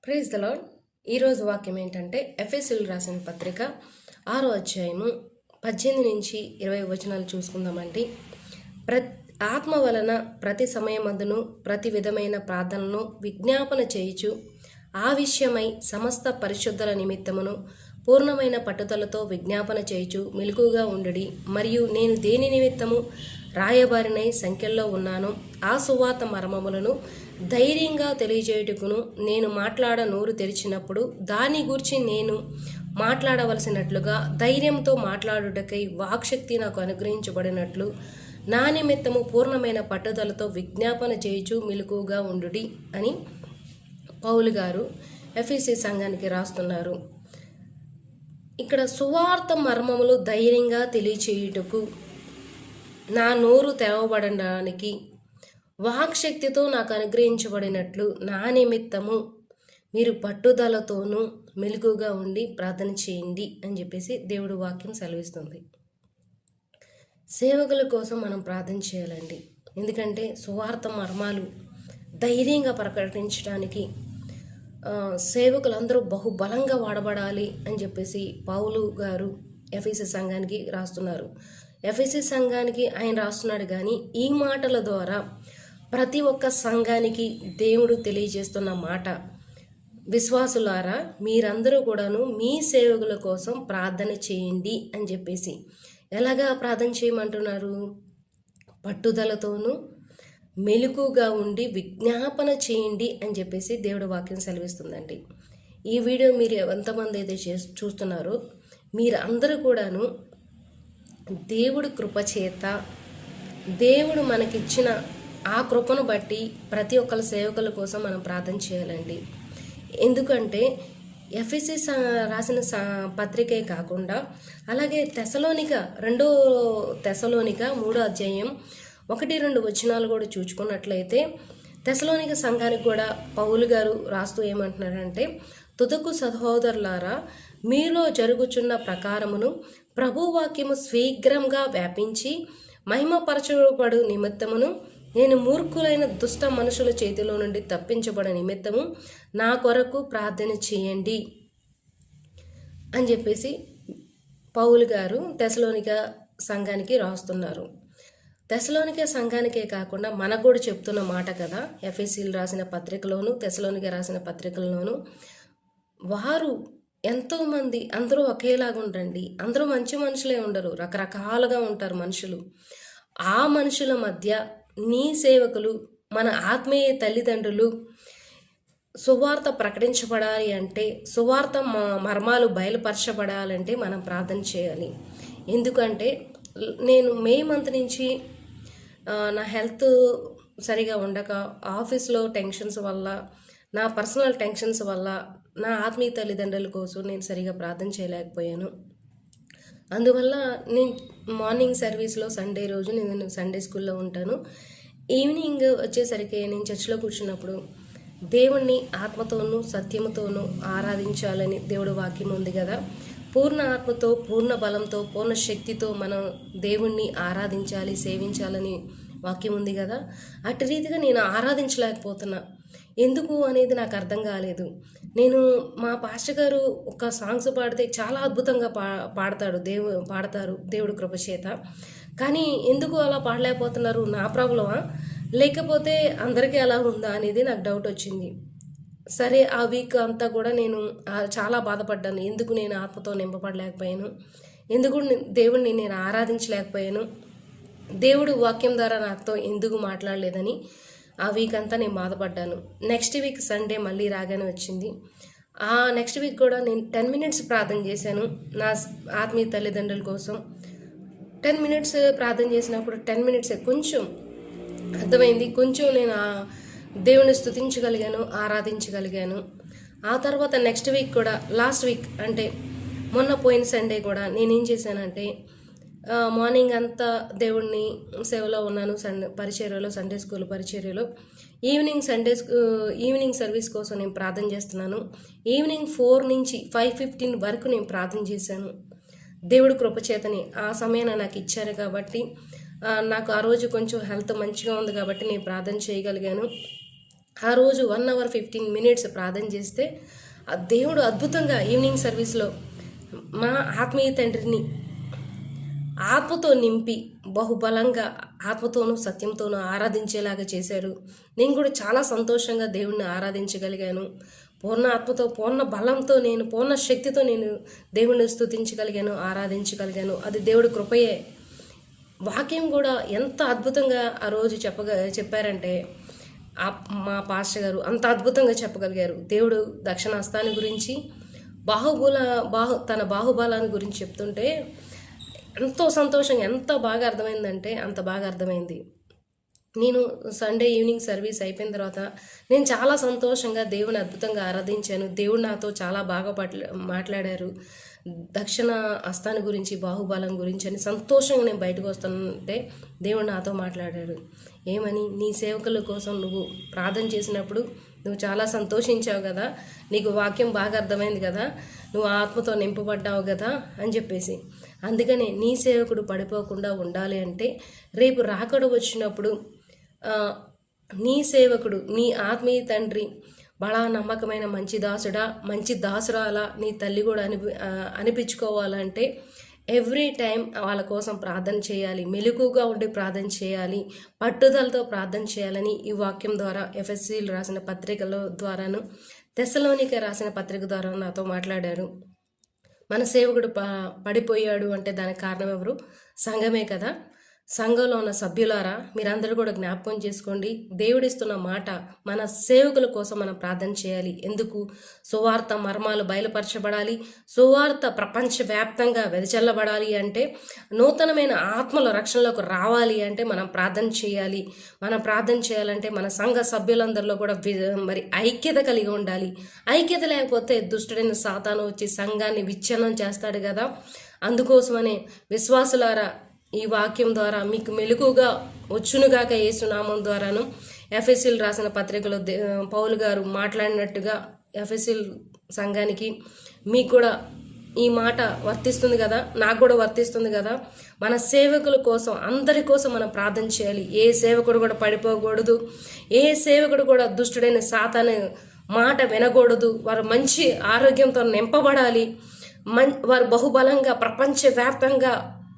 Praise the lord. ఈరోజు వాక్యం ఏంటంటే ఎఫెసీయులకు రాసిన పత్రిక 6వ అధ్యాయము 18 నుంచి 20 వచనాలు చూసుకుందామండి. ఆత్మ వలన ప్రతి సమయమందును ప్రతి విధమైన ప్రార్థనను విజ్ఞాపన చేయుచు ఆ విషయమై సమస్త పరిశుద్ధుల నిమిత్తమును పూర్ణమైన పట్టుదలతో విజ్ఞాపన చేయుచు మెలకుగా ఉండడి. మరియు నేను దేని నిమిత్తము రాయబారినై సంఖ్యల్లో ఉన్నాను, ఆ సువార్త మర్మములను ధైర్యంగా తెలియజేయుటకును నేను నోరు తెరిచినప్పుడు దాని గురించి నేను మాట్లాడవలసినట్లుగా ధైర్యంతో మాట్లాడుటకై వాక్శక్తి నాకు అనుగ్రహించబడినట్లు నా నిమిత్తము పూర్ణమైన పట్టుదలతో విజ్ఞాపన చేయుచు మెలకుగా ఉండుడి అని పౌలు గారు ఎఫెసీ సంఘానికి రాస్తున్నారు. ఇక్కడ సువార్త మర్మములు ధైర్యంగా తెలియచేయుటకు నా నోరు తెరవబడడానికి వాక్శక్తితో నాకు అనుగ్రహించబడినట్లు నా నిమిత్తము మీరు పట్టుదలతోనూ మెలకుగా ఉండి ప్రార్థన చేయండి అని చెప్పేసి దేవుడు వాక్యం సెలవిస్తుంది. సేవకుల కోసం మనం ప్రార్థన చేయాలండి. ఎందుకంటే సువార్త మర్మాలు ధైర్యంగా ప్రకటించడానికి సేవకులందరూ బహుబలంగా వాడబడాలి అని చెప్పేసి పౌలు గారు ఎఫెసీ సంఘానికి రాస్తున్నారు. ఎఫెసీ సంఘానికి ఆయన రాస్తున్నాడు, కానీ ఈ మాటల ద్వారా ప్రతి ఒక్క సంఘానికి దేవుడు తెలియజేస్తున్న మాట, విశ్వాసులారా మీరందరూ కూడాను మీ సేవకుల కోసం ప్రార్థన చేయండి అని చెప్పేసి. ఎలాగా ప్రార్థన చేయమంటున్నారు? పట్టుదలతోనూ మెలకుగా ఉండి విజ్ఞాపన చేయండి అని చెప్పేసి దేవుడు వాక్యం సెలవిస్తుందండి. ఈ వీడియో మీరు ఎంతమంది అయితే చూస్తున్నారో మీరు అందరూ కూడాను దేవుడి కృపచేత దేవుడు మనకిచ్చిన ఆ కృపను బట్టి ప్రతి ఒక్కరి సేవకుల కోసం మనం ప్రార్థన చేయాలండి. ఎందుకంటే ఎఫెసీ రాసిన పత్రికే కాకుండా అలాగే రెండో తెసలోనిక 3వ అధ్యాయం 1-2 వచనాలు కూడా చూసుకున్నట్లయితే తెసలోనిక సంఘానికి కూడా పౌలు గారు రాస్తూ ఏమంటున్నారంటే, తుదకు సహోదరులారా మీలో జరుగుచున్న ప్రకారమును ప్రభువాక్యము శీఘ్రంగా వ్యాపించి మహిమపరచబడు నిమిత్తమును నేను మూర్ఖులైన దుష్ట మనుషుల చేతిలో నుండి తప్పించబడ నిమిత్తము నా కొరకు ప్రార్థన చేయండి అని చెప్పేసి పౌలు గారు తెసలోనిక సంఘానికి రాస్తున్నారు. తెసలోనిక సంఘానికే కాకుండా మనకు కూడా చెప్తున్న మాట కదా. ఎఫెసీలు రాసిన పత్రికలోను తెసలోనిక రాసిన పత్రికల్లోనూ వారు ఎంతోమంది అందరూ ఒకేలాగా ఉండండి, అందరూ మంచి మనుషులే ఉండరు, రకరకాలుగా ఉంటారు మనుషులు. ఆ మనుషుల మధ్య నీ సేవకులు, మన ఆత్మీయ తల్లిదండ్రులు సువార్త ప్రకటించబడాలి అంటే, సువార్త మర్మాలు బయలుపరచబడాలంటే మనం ప్రార్థన చేయాలి. ఎందుకంటే నేను మే మంత్ నుంచి నా హెల్త్ సరిగా ఉండక, ఆఫీస్లో టెన్షన్స్ వల్ల, నా పర్సనల్ టెన్షన్స్ వల్ల నా ఆత్మీయ తల్లిదండ్రుల కోసం నేను సరిగా ప్రార్థన చేయలేకపోయాను. అందువల్ల నేను మార్నింగ్ సర్వీస్లో సండే రోజు నేను సండే స్కూల్లో ఉంటాను. ఈవినింగ్ వచ్చేసరికి నేను చర్చిలో కూర్చున్నప్పుడు దేవుణ్ణి ఆత్మతోనూ సత్యముతోనూ ఆరాధించాలని దేవుడు వాక్యం ఉంది కదా. పూర్ణ ఆత్మతో, పూర్ణ బలంతో, పూర్ణ శక్తితో మనం దేవుణ్ణి ఆరాధించాలి, సేవించాలని వాక్యం ఉంది కదా. అటు రీతిగా నేను ఆరాధించలేకపోతున్నా. ఎందుకు అనేది నాకు అర్థం కాలేదు. నేను మా పాస్టర్ గారు ఒక సాంగ్స్ పాడితే చాలా అద్భుతంగా పాడతారు దేవుడు కృపచేత. కానీ ఎందుకు అలా పాడలేకపోతున్నారు? నా ప్రాబ్లమా లేకపోతే అందరికీ అలా ఉందా అనేది నాకు డౌట్ వచ్చింది. సరే, ఆ వీక్ అంతా కూడా నేను చాలా బాధపడ్డాను. ఎందుకు నేను ఆత్మతో నింపబడలేకపోయాను, ఎందుకు దేవుడిని నేను ఆరాధించలేకపోయాను, దేవుడు వాక్యం ద్వారా నాతో ఎందుకు మాట్లాడలేదని ఆ వీక్ అంతా నేను బాధపడ్డాను. నెక్స్ట్ వీక్ సండే మళ్ళీ రాగానే వచ్చింది. ఆ నెక్స్ట్ వీక్ కూడా నేను 10 minutes ప్రార్థన చేశాను నా ఆత్మీయ తల్లిదండ్రుల కోసం. 10 minutes ప్రార్థన చేసినప్పుడు 10 minutes కొంచెం అర్థమైంది, కొంచెం నేను దేవుని స్తుతించగలిగాను, ఆరాధించగలిగాను. ఆ తర్వాత నెక్స్ట్ వీక్ కూడా, లాస్ట్ వీక్ అంటే మొన్న పోయిన సండే కూడా నేనేం చేశానంటే, మార్నింగ్ అంతా దేవుడిని సేవలో ఉన్నాను, పరిచర్యలో, సండే స్కూల్ పరిచర్యలో. ఈవినింగ్ సర్వీస్ కోసం నేను ప్రార్థన చేస్తున్నాను. ఈవినింగ్ 4 నుంచి 5:15 వరకు నేను ప్రార్థన చేశాను. దేవుడు కృపచేతని ఆ సమయాన్ని నాకు ఇచ్చారు కాబట్టి, నాకు ఆ రోజు కొంచెం హెల్త్ మంచిగా ఉంది కాబట్టి నేను ప్రార్థన చేయగలిగాను. ఆ రోజు 1 hour 15 minutes ప్రార్థన చేస్తే ఆ దేవుడు అద్భుతంగా ఈవినింగ్ సర్వీస్లో మా ఆత్మీయ తండ్రిని ఆత్మతో నింపి బహుబలంగా ఆత్మతోనూ సత్యంతోనూ ఆరాధించేలాగా చేశారు. నేను కూడా చాలా సంతోషంగా దేవుణ్ణి ఆరాధించగలిగాను. పూర్ణ ఆత్మతో, పూర్ణ బలంతో, నేను పూర్ణ శక్తితో నేను దేవుణ్ణి స్తుతించగలిగాను, ఆరాధించగలిగాను. అది దేవుడి కృపయే. వాక్యం కూడా ఎంత అద్భుతంగా ఆ రోజు చెప్పారంటే మా పాస్టర్ గారు అంత అద్భుతంగా చెప్పగలిగారు. దేవుడు దక్షిణాస్తాని గురించి తన బాహుబలాన్ని గురించి చెప్తుంటే ఎంతో సంతోషంగా, ఎంత బాగా అర్థమైందంటే అంత బాగా అర్థమైంది. నేను సండే ఈవినింగ్ సర్వీస్ అయిపోయిన తర్వాత నేను చాలా సంతోషంగా దేవుని అద్భుతంగా ఆరాధించాను. దేవుడు నాతో చాలా బాగా మాట్లాడారు. దక్షిణ హస్తాన్ని గురించి, బాహుబలం గురించి అని సంతోషంగా నేను బయటకు వస్తుంటే దేవుడు నాతో మాట్లాడారు. ఏమని? నీ సేవకుల కోసం నువ్వు ప్రార్థన చేసినప్పుడు నువ్వు చాలా సంతోషించావు కదా, నీకు వాక్యం బాగా అర్థమైంది కదా, నువ్వు ఆత్మతో నింపబడ్డావు కదా అని చెప్పేసి, అందుకనే నీ సేవకుడు పడిపోకుండా ఉండాలి అంటే రేపు రాకడ వచ్చినప్పుడు నీ సేవకుడు, నీ ఆత్మీయ తండ్రి బడా నమ్మకమైన మంచి దాసుడా, మంచి దాసురాలా నీ తల్లి కూడా అనిపించుకోవాలంటే ఎవ్రీ టైం వాళ్ళ కోసం ప్రార్థన చేయాలి, మెలకుగా ఉండి ప్రార్థన చేయాలి, పట్టుదలతో ప్రార్థన చేయాలని ఈ వాక్యం ద్వారా, ఎఫెసీలు రాసిన పత్రికల ద్వారాను, తెస్సలోనికే రాసిన పత్రిక ద్వారా నాతో మాట్లాడారు. మన సేవకుడు పడిపోయాడు అంటే దానికి కారణం ఎవరు? సంఘమే కదా. సంఘంలో ఉన్న సభ్యులారా, మీరందరూ కూడా జ్ఞాపకం చేసుకోండి. దేవుడిస్తున్న మాట, మన సేవకుల కోసం మనం ప్రార్థన చేయాలి. ఎందుకు? సువార్త మర్మాలు బయలుపరచబడాలి, సువార్త ప్రపంచవ్యాప్తంగా వెదజల్లబడాలి అంటే, నూతనమైన ఆత్మల రక్షణలోకి రావాలి అంటే మనం ప్రార్థన చేయాలి. మనం ప్రార్థన చేయాలంటే మన సంఘ సభ్యులందరిలో కూడా మరి ఐక్యత కలిగి ఉండాలి. ఐక్యత లేకపోతే దుష్టుడైన సాతాను వచ్చి సంఘాన్ని విచ్ఛిన్నం చేస్తాడు కదా. అందుకోసమనే విశ్వాసులారా, ఈ వాక్యం ద్వారా మీకు మెలకుగా వచ్చునుగాక యేసునామం ద్వారాను, ఎఫెసీలు రాసిన పత్రికలో పౌలు గారు మాట్లాడినట్టుగా ఎఫెసీలు సంఘానికి మీకు కూడా ఈ మాట వర్తిస్తుంది కదా, నాకు కూడా వర్తిస్తుంది కదా. మన సేవకుల కోసం, అందరి కోసం మనం ప్రార్థన చేయాలి. ఏ సేవకుడు కూడా పడిపోకూడదు, ఏ సేవకుడు కూడా దుష్టుడైన సాతాను మాట వినకూడదు. వారు మంచి ఆరోగ్యంతో నింపబడాలి, వారు బహుబలంగా ప్రపంచవ్యాప్తంగా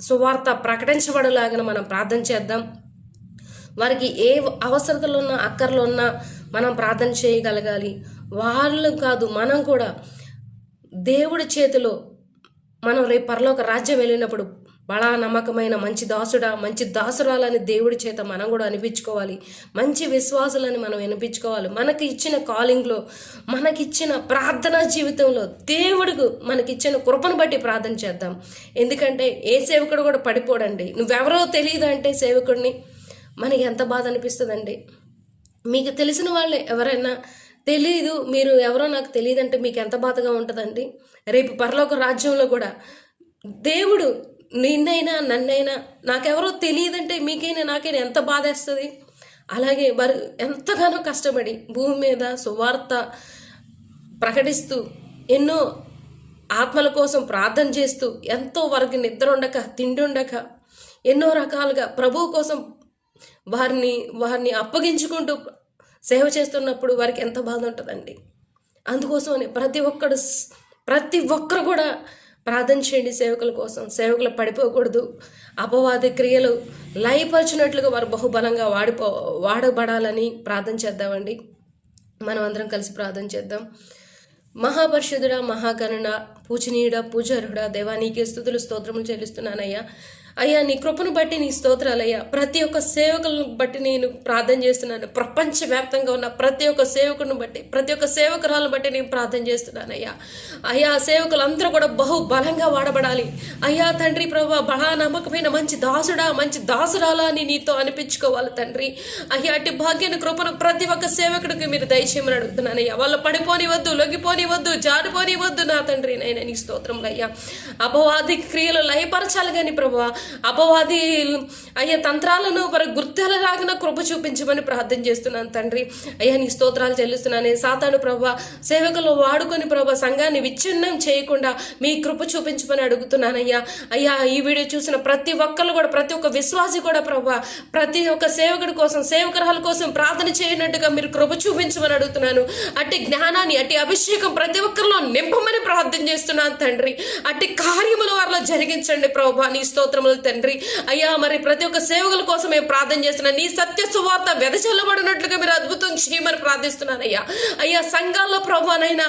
సువార్త ప్రకటించబడలాగా మనం ప్రార్థన చేద్దాం. వారికి ఏ అవసరతలు ఉన్నా, అక్కర్లు ఉన్నా మనం ప్రార్థన చేయగలగాలి. వాళ్ళు కాదు, మనం కూడా దేవుడి చేతిలో మనం రేపు పరలోక రాజ్యం వెళ్ళినప్పుడు బడా నమ్మకమైన మంచి దాసుడా, మంచి దాసురాలని దేవుడి చేత మనం కూడా అనిపించుకోవాలి. మంచి విశ్వాసులని మనం అనిపించుకోవాలి. మనకి ఇచ్చిన కాలింగ్లో, మనకిచ్చిన ప్రార్థనా జీవితంలో దేవుడికి మనకిచ్చిన కృపను బట్టి ప్రార్థన చేద్దాం. ఎందుకంటే ఏ సేవకుడు కూడా పడిపోడండి. నువ్వెవరో తెలియదు అంటే సేవకుడిని, మనకి ఎంత బాధ అనిపిస్తుందండి. మీకు తెలిసిన వాళ్ళే ఎవరైనా తెలీదు, మీరు ఎవరో నాకు తెలియదంటే మీకు ఎంత బాధగా ఉంటుందండి. రేపు పరలోక రాజ్యంలో కూడా దేవుడు నిన్నైనా నన్నైనా నాకెవరో తెలియదంటే మీకైనా నాకైనా ఎంత బాధేస్తుంది. అలాగే వారు ఎంతగానో కష్టపడి భూమి మీద సువార్త ప్రకటిస్తూ, ఎన్నో ఆత్మల కోసం ప్రార్థన చేస్తూ, ఎంతో వారికి నిద్ర ఉండక, తిండి ఉండక, ఎన్నో రకాలుగా ప్రభువు కోసం వారిని అప్పగించుకుంటూ సేవ చేస్తున్నప్పుడు వారికి ఎంత బాధ ఉంటుందండి. అందుకోసమని ప్రతి ఒక్కరు కూడా ప్రార్థన చేయండి సేవకుల కోసం. సేవకులు పడిపోకూడదు. అపవాది క్రియలు లయపరిచినట్లుగా వారు బహుబలంగా వాడబడాలని ప్రార్థన చేద్దామండి. మనం అందరం కలిసి ప్రార్థన చేద్దాం. మహాపరిశుద్ధుడా, మహాగణుడా, పూజనీయుడా, పూజారుడా, దేవా నీకే స్తుతులు స్తోత్రములు చెల్లిస్తున్నానయ్యా. అయ్యా నీ కృపను బట్టి నీ స్తోత్రాలయ్యా. ప్రతి ఒక్క సేవకులను బట్టి నేను ప్రార్థన చేస్తున్నాను. ప్రపంచవ్యాప్తంగా ఉన్న ప్రతి ఒక్క సేవకుని బట్టి, ప్రతి ఒక్క సేవకురాలను బట్టి నేను ప్రార్థన చేస్తున్నానయ్యా. అయ్యా సేవకులందరూ కూడా బలంగా వాడబడాలి. అయ్యా తండ్రి ప్రభా, బలా నమ్మకమైన మంచి దాసుడా, మంచి దాసురాలా అని నీతో అనిపించుకోవాలి తండ్రి. అయ్యా అట్టి భాగ్యాన్ని, కృపను ప్రతి ఒక్క సేవకుడికి మీరు దయచేయమని అడుగుతున్నానయ్యా. వాళ్ళు పడిపోనివద్దు, లొంగిపోనివద్దు, జారిపోనివద్దు నా తండ్రి. నైనా నీ స్తోత్రములు అయ్యా. అపవాది క్రియలు లయపరచాలి కానీ ప్రభా, అపవాది అయ్యా తంత్రాలను గుర్తెలలాగిన కృప చూపించమని ప్రార్థన చేస్తున్నాను తండ్రి. అయ్యా నీ స్తోత్రాలు చెల్లిస్తున్నాను. సాతాను ప్రభా సేవకులు వాడుకొని ప్రభా సంఘాన్ని విచ్ఛిన్నం చేయకుండా మీ కృప చూపించమని అడుగుతున్నానయ్యా. అయ్యా ఈ వీడియో చూసిన ప్రతి ఒక్కరు కూడా, ప్రతి ఒక్క విశ్వాసి కూడా ప్రభా ప్రతి ఒక్క సేవకుడి కోసం, సేవకురాల కోసం ప్రార్థన చేయనట్టుగా మీరు కృప చూపించమని అడుగుతున్నాను. అట్టి జ్ఞానాన్ని, అట్టి అభిషేకం ప్రతి ఒక్కరిలో నింపమని ప్రార్థన చేస్తున్నాను తండ్రి. అట్టి కార్యములు వారిలో జరిగించండి ప్రభా. నీ స్తోత్రములు తండ్రి. అయ్యా మరి ప్రతి ఒక్క సేవకుల కోసం మేము ప్రార్థన చేస్తున్నాం. నీ సత్య సువార్త వెదజల్లబడినట్లుగా మీరు అద్భుతం చేయమని ప్రార్థిస్తున్నానయ్యా. అయ్యా సంఘాల్లో ప్రభానైనా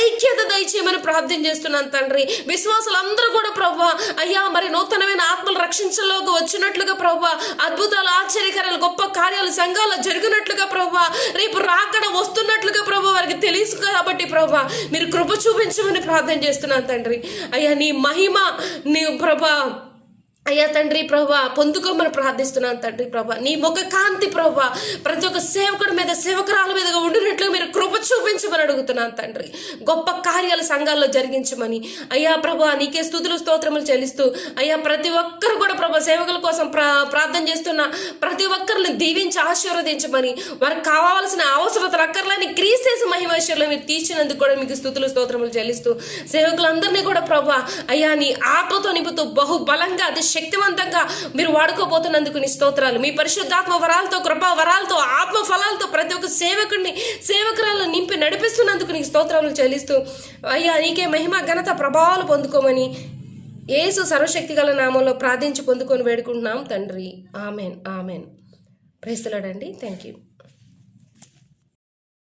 ఐక్యత దయచేయమని ప్రార్థన చేస్తున్నాను తండ్రి. విశ్వాసులందరూ కూడా ప్రభా అయ్యా మరి నూతనమైన ఆత్మలు రక్షించలోకి వచ్చినట్లుగా ప్రభా అద్భుతాలు, ఆశ్చర్యకరాలు, గొప్ప కార్యాలు సంఘాల్లో జరిగినట్లుగా ప్రభా రేపు రాకడ వస్తున్నట్లుగా ప్రభా వారికి తెలుసు కాబట్టి ప్రభా మీరు కృప చూపించమని ప్రార్థన చేస్తున్నాను తండ్రి. అయ్యా నీ మహిమ నీ ప్రభా అయ్యా తండ్రి ప్రభా పొందుకోమని ప్రార్థిస్తున్నాను తండ్రి. ప్రభా నీ ముఖ కాంతి ప్రభా ప్రతి ఒక్క సేవకుడి మీద, సేవకురాల మీద ఉండినట్లు మీరు కృప చూపించమని అడుగుతున్నాను తండ్రి. గొప్ప కార్యాలు సంఘాల్లో జరిగించమని అయ్యా ప్రభా నీకే స్తుతులు స్తోత్రములు చెల్లిస్తూ అయ్యా ప్రతి ఒక్కరు కూడా ప్రభా సేవకుల కోసం ప్రార్థన చేస్తున్న ప్రతి ఒక్కరిని దీవించి ఆశీర్వదించమని, వారికి కావాల్సిన అవసరతలు అక్కర్లేని క్రీస్తు మహిమేశ్వరులు మీరు తీర్చినందుకు కూడా మీకు స్తుతులు స్తోత్రములు చెల్లిస్తూ సేవకులందరినీ కూడా ప్రభా అయ్యా నీ ఆత్మతో నింపుతూ బహుబలంగా శక్తివంతంగా మీరు వాడుకోబోతున్నందుకు నీ స్తోత్రాలు. మీ పరిశుద్ధాత్మ వరాలతో, కృపా వరాలతో, ఆత్మ ఫలాలతో ప్రతి ఒక్క సేవకుడిని, సేవకురాలను నింపి నడిపిస్తున్నందుకు నీకు స్తోత్రాలు చెల్లిస్తూ అయ్యా నీకే మహిమ, ఘనత, ప్రభావాలు పొందుకోమని యేసు సర్వశక్తి గల నామంలో ప్రార్థించి పొందుకొని వేడుకుంటున్నాం తండ్రి. Amen, amen. Praise the lord అండి. Thank you.